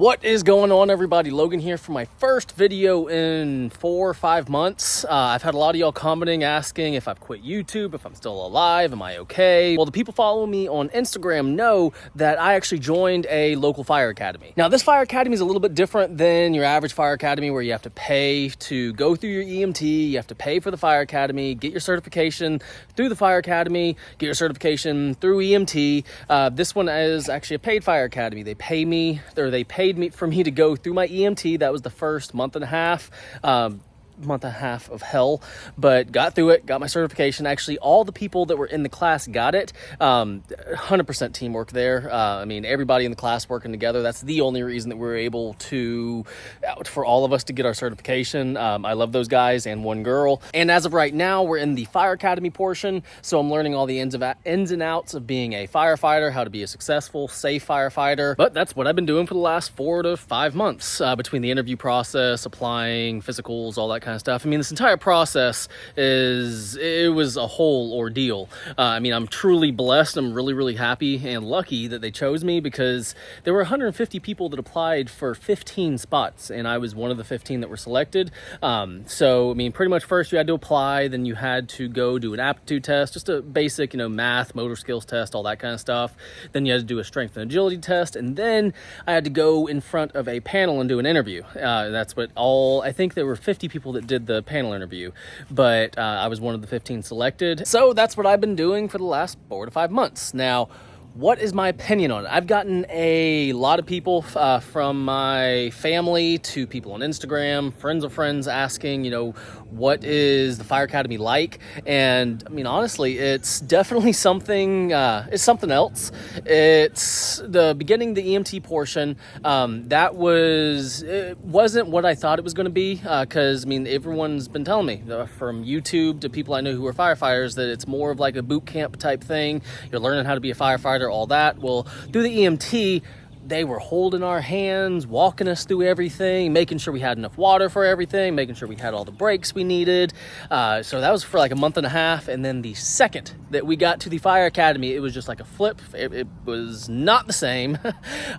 What is going on, everybody? Logan here for my first video in 4 or 5 months. I've had a lot of y'all commenting, asking if I've quit YouTube, if I'm still alive, am I okay? Well, the people following me on Instagram know that I actually joined a local fire academy. Now, this fire academy is a little bit different than your average fire academy where you have to pay to go through your EMT, you have to pay for the fire academy, get your certification through the fire academy, get your certification through EMT. This one is actually a paid fire academy. They paid me for me to go through my EMT. That was the first month and a half of hell, but got through it, got my certification. Actually, all the people that were in the class got it. 100% teamwork there. I mean, everybody in the class working together. That's the only reason that we were able to, for all of us to get our certification. I love those guys and one girl. And as of right now, we're in the fire academy portion. So I'm learning all the ins and outs of being a firefighter, how to be a successful, safe firefighter. But that's what I've been doing for the last 4 to 5 months, between the interview process, applying, physicals, all that kind of stuff. I mean, this entire process was a whole ordeal. I mean, I'm truly blessed. I'm really happy and lucky that they chose me, because there were 150 people that applied for 15 spots, and I was one of the 15 that were selected. So I mean, pretty much first you had to apply, then you had to go do an aptitude test, just a basic, math, motor skills test, all that kind of stuff. Then you had to do a strength and agility test, and then I had to go in front of a panel and do an interview. That's what I think there were 50 people that did the panel interview, but I was one of the 15 selected. So that's what I've been doing for the last 4 to 5 months. Now, what is my opinion on it? I've gotten a lot of people from my family to people on Instagram, friends of friends asking, what is the fire academy like? And I mean, honestly, it's definitely something, it's something else. It's the beginning, the EMT portion, it wasn't what I thought it was going to be, because I mean, everyone's been telling me from YouTube to people I know who are firefighters that it's more of like a boot camp type thing. You're learning how to be a firefighter, all that. Well, through the EMT, they were holding our hands, walking us through everything, making sure we had enough water for everything, making sure we had all the breaks we needed. So that was for like a month and a half. And then the second that we got to the fire academy, it was just like a flip. It was not the same.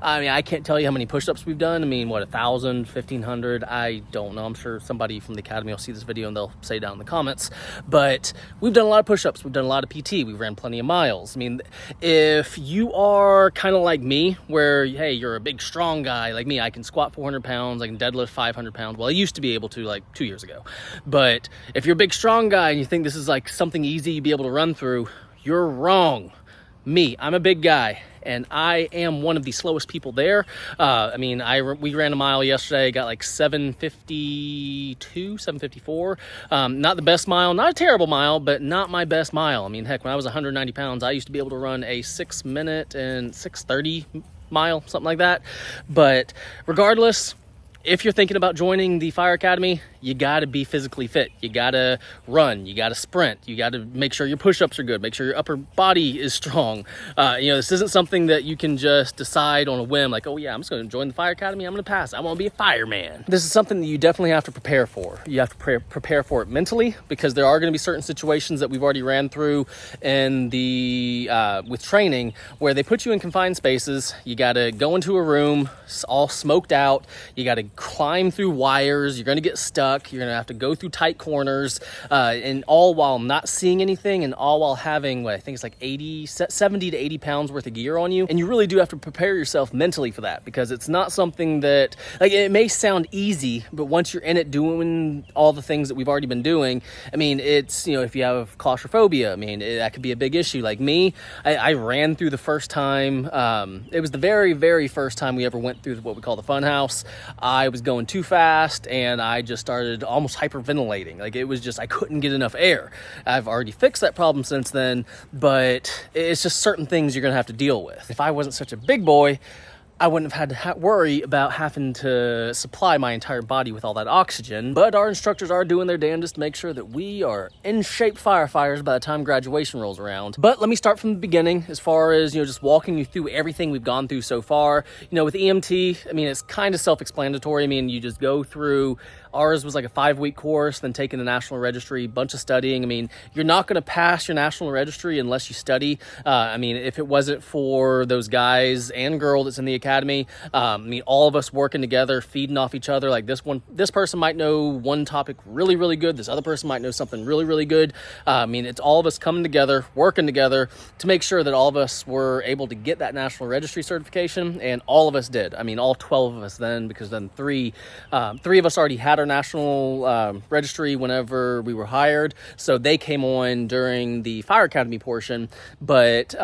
I mean, I can't tell you how many push-ups we've done. I mean, 1,000, 1,500? I don't know. I'm sure somebody from the academy will see this video and they'll say down in the comments. But we've done a lot of push-ups. We've done a lot of PT. We ran plenty of miles. I mean, if you are kind of like me, where hey, you're a big strong guy like me, I can squat 400 pounds, I can deadlift 500 pounds. Well, I used to be able to like 2 years ago. But if you're a big strong guy and you think this is like something easy you'd be able to run through, you're wrong. I'm a big guy, and I am one of the slowest people there. I mean, we ran a mile yesterday, got like 7:52, 7:54. Not the best mile, not a terrible mile, but not my best mile. I mean, heck, when I was 190 pounds, I used to be able to run a 6 minute and 6:30 mile, something like that. But regardless, if you're thinking about joining the fire academy, you got to be physically fit. You got to run. You got to sprint. You got to make sure your push-ups are good. Make sure your upper body is strong. This isn't something that you can just decide on a whim, like, oh yeah, I'm just going to join the fire academy. I'm going to pass. I want to be a fireman. This is something that you definitely have to prepare for. You have to prepare for it mentally, because there are going to be certain situations that we've already ran through in with training, where they put you in confined spaces. You got to go into a room all smoked out. You got to climb through wires. You're going to get stuck. You're going to have to go through tight corners, and all while not seeing anything, and all while having what I think is like 70 to 80 pounds worth of gear on you. And you really do have to prepare yourself mentally for that, because it's not something that, like, it may sound easy, but once you're in it doing all the things that we've already been doing, I mean, it's, if you have claustrophobia, I mean, that could be a big issue. Like me, I ran through the first time. It was the very first time we ever went through what we call the fun house. I was going too fast, and I just started almost hyperventilating. Like, it was just, I couldn't get enough air. I've already fixed that problem since then, but it's just certain things you're gonna have to deal with. If I wasn't such a big boy, I wouldn't have had to worry about having to supply my entire body with all that oxygen. But our instructors are doing their damnedest to make sure that we are in shape firefighters by the time graduation rolls around. But let me start from the beginning, as far as, just walking you through everything we've gone through so far. With EMT, I mean, it's kind of self-explanatory. I mean, you just go through, ours was like a 5-week course, then taking the National Registry, bunch of studying. I mean, you're not going to pass your National Registry unless you study. I mean, if it wasn't for those guys and girl that's in the academy, academy. I mean, all of us working together, feeding off each other. Like this person might know one topic really, really good. This other person might know something really, really good. I mean, it's all of us coming together, working together to make sure that all of us were able to get that National Registry certification, and all of us did. I mean, all 12 of us then, because then three of us already had our National Registry whenever we were hired, so they came on during the Fire Academy portion. But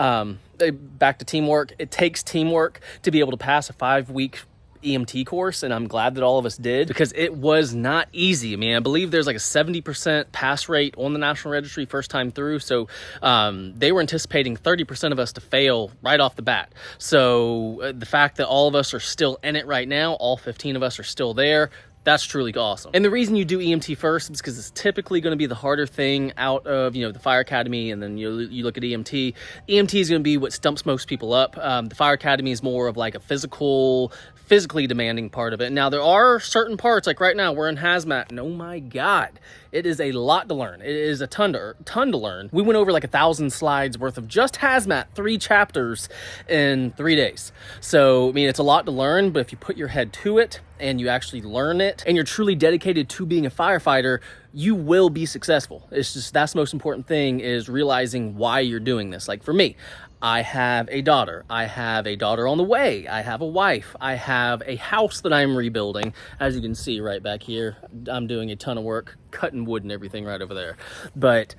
back to teamwork. It takes teamwork to be able to pass a 5-week EMT course, and I'm glad that all of us did, because it was not easy. I mean, I believe there's like a 70% pass rate on the National Registry first time through, so they were anticipating 30% of us to fail right off the bat. So the fact that all of us are still in it right now, all 15 of us are still there, that's truly awesome. And the reason you do EMT first is because it's typically going to be the harder thing out of, the Fire Academy, and then you look at EMT. EMT is going to be what stumps most people up. The Fire Academy is more of like a physically demanding part of it. Now, there are certain parts, like right now we're in hazmat, and oh my God, it is a lot to learn. It is a ton to learn. We went over like 1,000 slides worth of just hazmat, 3 chapters in 3 days. So, I mean, it's a lot to learn, but if you put your head to it and you actually learn it and you're truly dedicated to being a firefighter, you will be successful. It's just, that's the most important thing, is realizing why you're doing this. Like for me, I have a daughter. I have a daughter on the way. I have a wife. I have a house that I'm rebuilding. As you can see right back here, I'm doing a ton of work, cutting wood and everything right over there. But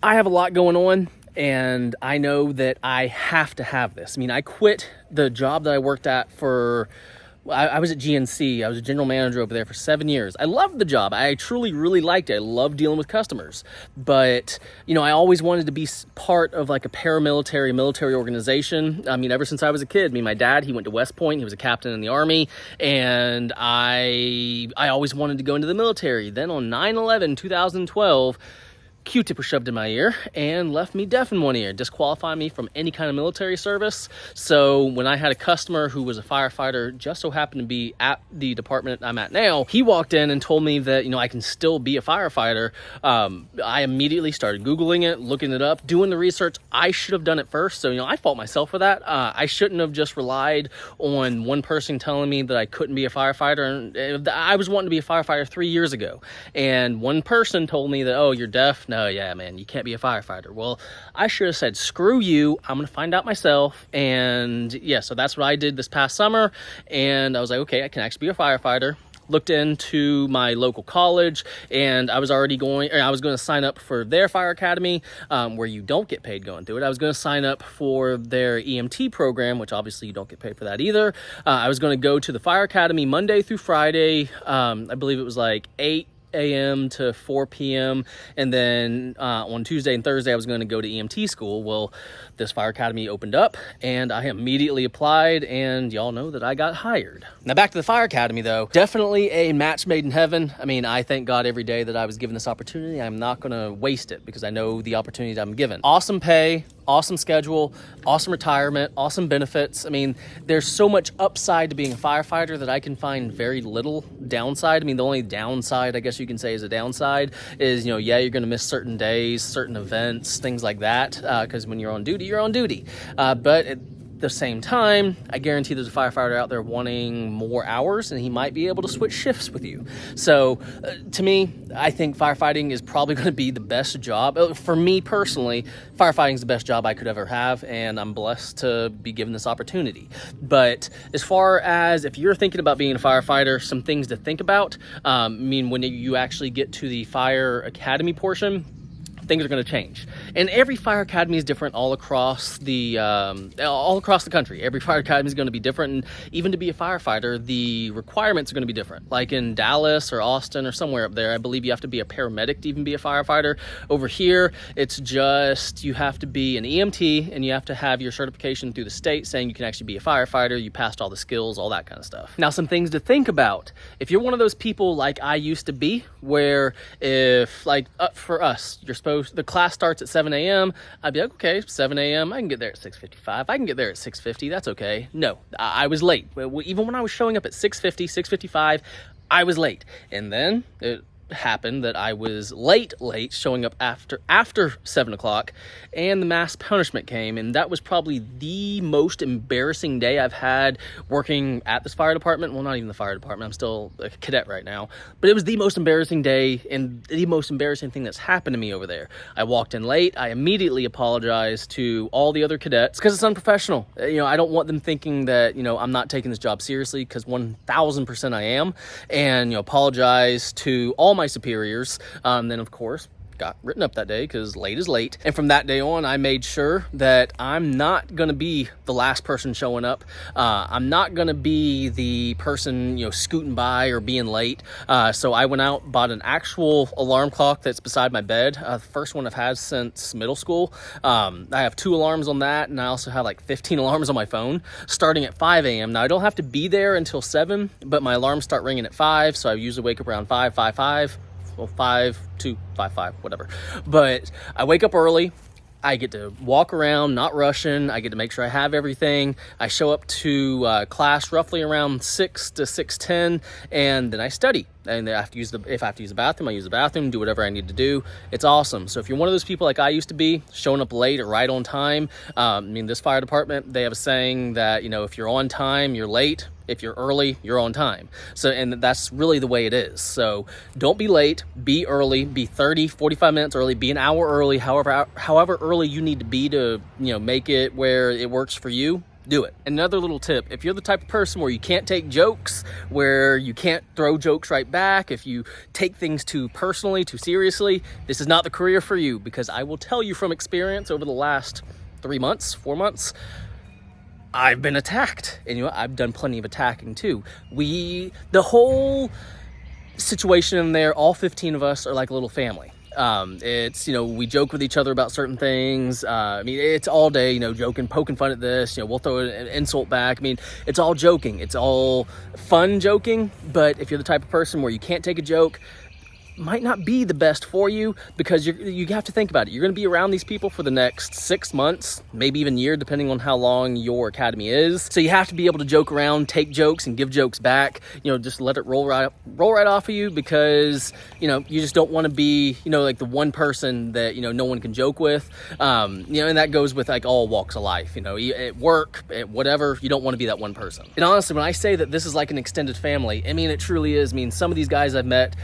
I have a lot going on, and I know that I have to have this. I mean, I quit the job that I worked at for... I was at GNC. I was a general manager over there for 7 years. I loved the job. I truly, really liked it. I loved dealing with customers. But, I always wanted to be part of like a paramilitary, military organization. I mean, ever since I was a kid. I mean, my dad, he went to West Point. He was a captain in the Army. And I always wanted to go into the military. Then on 9/11, 2012... Q-tip was shoved in my ear and left me deaf in one ear, disqualifying me from any kind of military service. So when I had a customer who was a firefighter, just so happened to be at the department I'm at now, he walked in and told me that, I can still be a firefighter. I immediately started Googling it, looking it up, doing the research. I should have done it first. So, I fault myself for that. I shouldn't have just relied on one person telling me that I couldn't be a firefighter. And I was wanting to be a firefighter 3 years ago. And one person told me that, oh, you're deaf. No, yeah, man, you can't be a firefighter. Well, I should have said, screw you, I'm going to find out myself. And yeah, so that's what I did this past summer. And I was like, okay, I can actually be a firefighter. Looked into my local college, and I was going to sign up for their Fire Academy, where you don't get paid going through it. I was going to sign up for their EMT program, which obviously you don't get paid for that either. I was going to go to the Fire Academy Monday through Friday. I believe it was like 8 a.m. to 4 p.m. And then on Tuesday and Thursday, I was going to go to EMT school. Well, this Fire Academy opened up, and I immediately applied, and y'all know that I got hired. Now, back to the Fire Academy, though. Definitely a match made in heaven. I mean, I thank God every day that I was given this opportunity. I'm not going to waste it, because I know the opportunity that I'm given. Awesome pay, awesome schedule, awesome retirement, awesome benefits. I mean, there's so much upside to being a firefighter that I can find very little downside. I mean, the only downside, I guess you can say, is a downside is, yeah, you're going to miss certain days, certain events, things like that, because when you're on duty, you're on duty. But at the same time, I guarantee there's a firefighter out there wanting more hours, and he might be able to switch shifts with you. So to me, I think firefighting is probably going to be the best job. For me personally, firefighting is the best job I could ever have, and I'm blessed to be given this opportunity. But as far as if you're thinking about being a firefighter, some things to think about. I mean, when you actually get to the Fire Academy portion, things are going to change. And every Fire Academy is different all across the country. Every Fire Academy is going to be different. And even to be a firefighter, the requirements are going to be different. Like in Dallas or Austin or somewhere up there, I believe you have to be a paramedic to even be a firefighter. Over here, it's just you have to be an EMT, and you have to have your certification through the state saying you can actually be a firefighter. You passed all the skills, all that kind of stuff. Now, some things to think about. If you're one of those people like I used to be, where if, like, for us, the class starts at 7 a.m. I'd be like, okay, 7 a.m. I can get there at 6:55. I can get there at 6:50. That's okay. No, I was late. Even when I was showing up at 6:50, 6:55, I was late. And then happened that I was late showing up after 7 o'clock, and the mass punishment came, and that was probably the most embarrassing day I've had working at this fire department. Well, not even the fire department, I'm still a cadet right now, but it was the most embarrassing day and the most embarrassing thing that's happened to me over there. I walked in late. I immediately apologized to all the other cadets because it's unprofessional. I don't want them thinking that I'm not taking this job seriously, because 1000% I am, and apologize to all my superiors. Then of course got written up that day because late is late. And from that day on, I made sure that I'm not going to be the last person showing up. I'm not going to be the person, scooting by or being late. So I went out, bought an actual alarm clock that's beside my bed. The first one I've had since middle school. I have 2 alarms on that, and I also have like 15 alarms on my phone starting at 5 a.m. Now I don't have to be there until 7, but my alarms start ringing at 5. So I usually wake up around 5:55. Well, 5:55, whatever. But I wake up early. I get to walk around, not rushing. I get to make sure I have everything. I show up to class roughly around 6 to 6:10, and then I study. And if I have to use the bathroom, I use the bathroom, do whatever I need to do. It's awesome. So if you're one of those people like I used to be, showing up late or right on time, this fire department, they have a saying that, if you're on time, you're late. If you're early, you're on time. So, and that's really the way it is. So don't be late, be early, be 30, 45 minutes early, be an hour early, however early you need to be to, make it where it works for you. Do it. Another little tip, if you're the type of person where you can't take jokes, where you can't throw jokes right back, if you take things too personally, too seriously, this is not the career for you, because I will tell you from experience over the last 3 months, 4 months, I've been attacked, and I've done plenty of attacking too. The whole situation in there, all 15 of us are like a little family. It's, we joke with each other about certain things. It's all day, joking, poking fun at this, we'll throw an insult back. It's all joking. It's all fun joking. But if you're the type of person where you can't take a joke, might not be the best for you, because you have to think about it. You're going to be around these people for the next 6 months, maybe even year, depending on how long your academy is. So you have to be able to joke around, take jokes, and give jokes back. Just let it roll right off of you, because you just don't want to be like the one person that no one can joke with. And that goes with like all walks of life. At work, at whatever, you don't want to be that one person. And honestly, when I say that this is like an extended family, it truly is. Some of these guys I've met,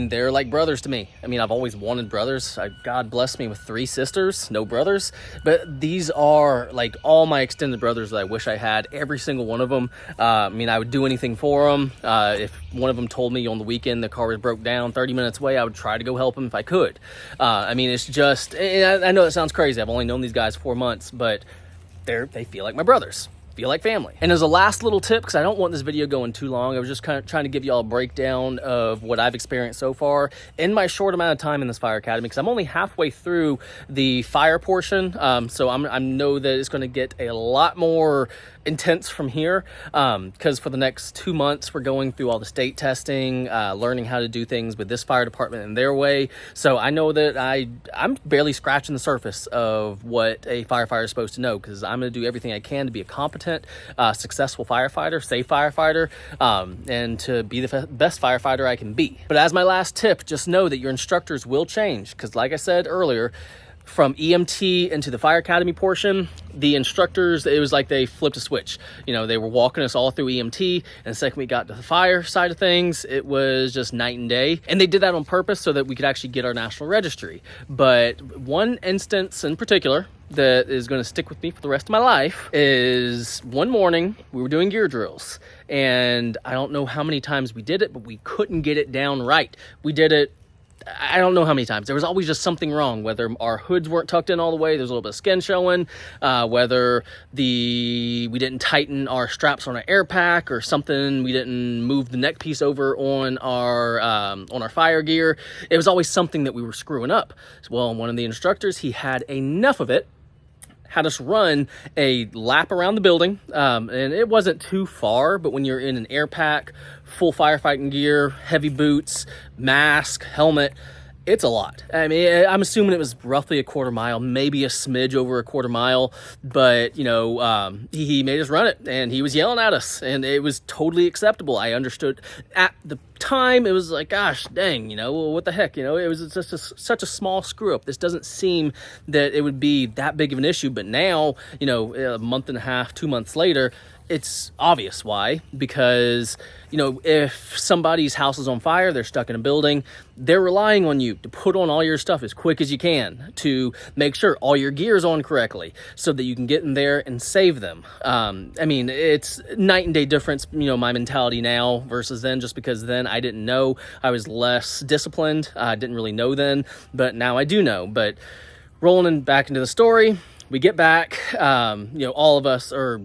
they're like brothers to me. I've always wanted brothers. God bless me with 3 sisters, no brothers. But these are like all my extended brothers that I wish I had, every single one of them. I would do anything for them. If one of them told me on the weekend the car was broke down 30 minutes away, I would try to go help him if I could. It's just, I know it sounds crazy. I've only known these guys 4 months, but they feel like my brothers. Feel like family. And as a last little tip, because I don't want this video going too long, I was just kind of trying to give y'all a breakdown of what I've experienced so far in my short amount of time in this fire academy, because I'm only halfway through the fire portion. So I know that it's going to get a lot more intense from here, because for the next 2 months we're going through all the state testing, learning how to do things with this fire department in their way. So I know that I'm barely scratching the surface of what a firefighter is supposed to know, because I'm going to do everything I can to be a competent, successful firefighter, safe firefighter, and to be the best firefighter I can be. But as my last tip, just know that your instructors will change, because like I said earlier, from EMT into the fire academy portion, the instructors, it was like they flipped a switch. They were walking us all through EMT, and the second we got to the fire side of things, it was just night and day. And they did that on purpose so that we could actually get our national registry. But one instance in particular that is going to stick with me for the rest of my life is one morning we were doing gear drills, and I don't know how many times we did it, but we couldn't get it down right. We did it, I don't know how many times. There was always just something wrong, whether our hoods weren't tucked in all the way, there's a little bit of skin showing, whether we didn't tighten our straps on our air pack or something, we didn't move the neck piece over on our fire gear. It was always something that we were screwing up. Well, one of the instructors, he had enough of it, had us run a lap around the building, and it wasn't too far, but when you're in an air pack, full firefighting gear, heavy boots, mask, helmet, It's a lot. I mean, I'm assuming it was roughly a quarter mile, maybe a smidge over a quarter mile, but he made us run it, and he was yelling at us, and it was totally acceptable. I understood at the time. It was like, gosh dang, what the heck, it was just such a small screw up. This doesn't seem that it would be that big of an issue, but now, a month and a half, 2 months later, it's obvious why. Because if somebody's house is on fire, they're stuck in a building, they're relying on you to put on all your stuff as quick as you can, to make sure all your gear is on correctly so that you can get in there and save them. I mean, it's night and day difference, my mentality now versus then, just because then I didn't know. I was less disciplined. I didn't really know then, but now I do know. But rolling back into the story, we get back, all of us are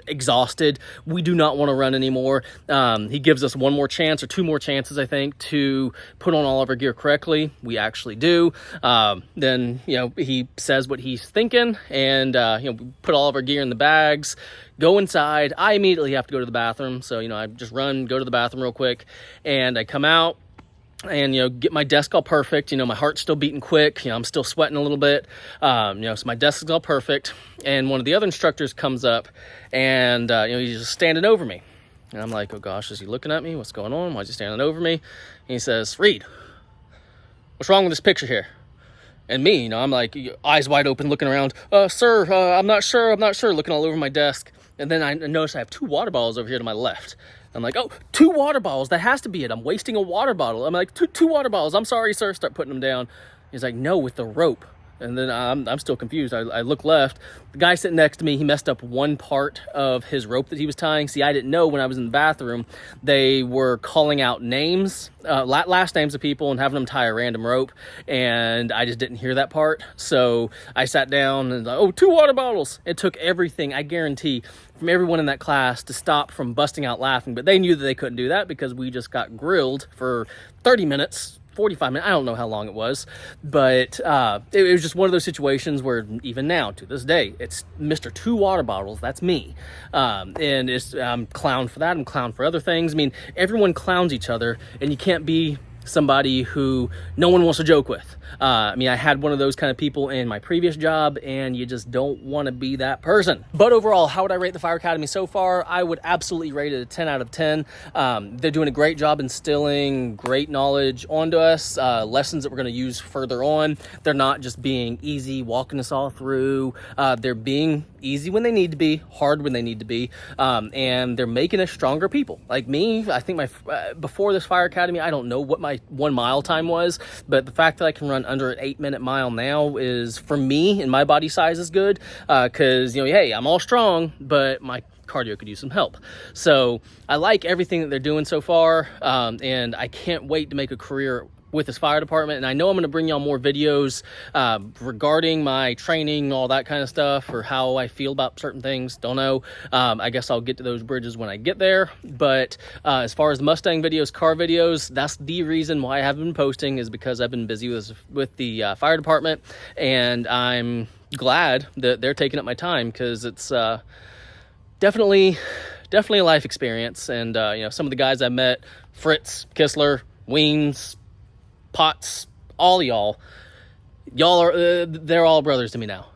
exhausted. We do not want to run anymore. He gives us one more chance, or two more chances, I think, to put on all of our gear correctly. We actually do. Then, he says what he's thinking, and, we put all of our gear in the bags, go inside. I immediately have to go to the bathroom. So, I just go to the bathroom real quick, and I come out and, get my desk all perfect. My heart's still beating quick. I'm still sweating a little bit. So my desk is all perfect. And one of the other instructors comes up, and, he's just standing over me. And I'm like, oh gosh, is he looking at me? What's going on? Why is he standing over me? And he says, Reed, what's wrong with this picture here? And me, I'm like, eyes wide open, looking around. Sir, I'm not sure, looking all over my desk. And then I notice I have 2 water bottles over here to my left. I'm like, oh, 2 water bottles. That has to be it. I'm wasting a water bottle. I'm like, two water bottles. I'm sorry, sir. Start putting them down. He's like, no, with the rope. And then I'm still confused. I look left. The guy sitting next to me, he messed up one part of his rope that he was tying. See, I didn't know when I was in the bathroom, they were calling out names, last names of people, and having them tie a random rope. And I just didn't hear that part. So I sat down and like, oh, 2 water bottles. It took everything, I guarantee, from everyone in that class to stop from busting out laughing. But they knew that they couldn't do that because we just got grilled for 30 minutes. 45 minutes, I don't know how long it was, but it was just one of those situations where even now, to this day, it's Mr. 2 water bottles, that's me. And I'm clowned for that, I'm clowned for other things. I mean, everyone clowns each other, and you can't be somebody who no one wants to joke with. I mean, I had one of those kind of people in my previous job, and you just don't want to be that person. But overall, how would I rate the Fire Academy so far? I would absolutely rate it a 10 out of 10. They're doing a great job instilling great knowledge onto us, lessons that we're going to use further on. They're not just being easy, walking us all through. They're being easy when they need to be, hard when they need to be, and they're making us stronger people. Like me, I think before this Fire Academy, I don't know what my 1 mile time was, but the fact that I can run under an 8-minute mile now is, for me and my body size, is good, because hey, I'm all strong, but my cardio could use some help. So I like everything that they're doing so far, and I can't wait to make a career with this fire department. And I know I'm going to bring y'all more videos regarding my training, all that kind of stuff, or how I feel about certain things. Don't know. I guess I'll get to those bridges when I get there. But as far as the Mustang videos, car videos, that's the reason why I haven't been posting, is because I've been busy with the fire department, and I'm glad that they're taking up my time, because it's definitely a life experience. And some of the guys I met, Fritz, Kistler, Weens, Potts, all y'all are, they're all brothers to me now.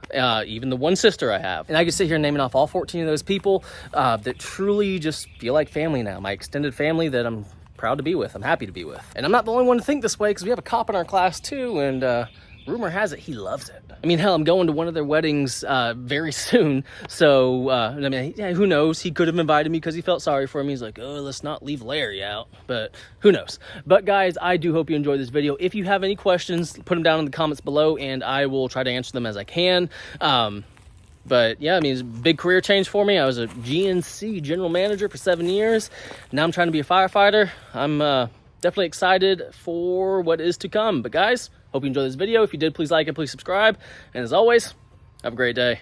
Even the one sister I have. And I could sit here naming off all 14 of those people that truly just feel like family now. My extended family that I'm proud to be with, I'm happy to be with. And I'm not the only one to think this way, because we have a cop in our class too, and rumor has it he loves it. I mean, hell, I'm going to one of their weddings very soon. So, I mean, yeah, who knows? He could have invited me because he felt sorry for me. He's like, oh, let's not leave Larry out. But who knows? But guys, I do hope you enjoyed this video. If you have any questions, put them down in the comments below, and I will try to answer them as I can. But yeah, I mean, it's a big career change for me. I was a GNC general manager for 7 years. Now I'm trying to be a firefighter. I'm definitely excited for what is to come. But guys, hope you enjoyed this video. If you did, please like it, please subscribe. And as always, have a great day.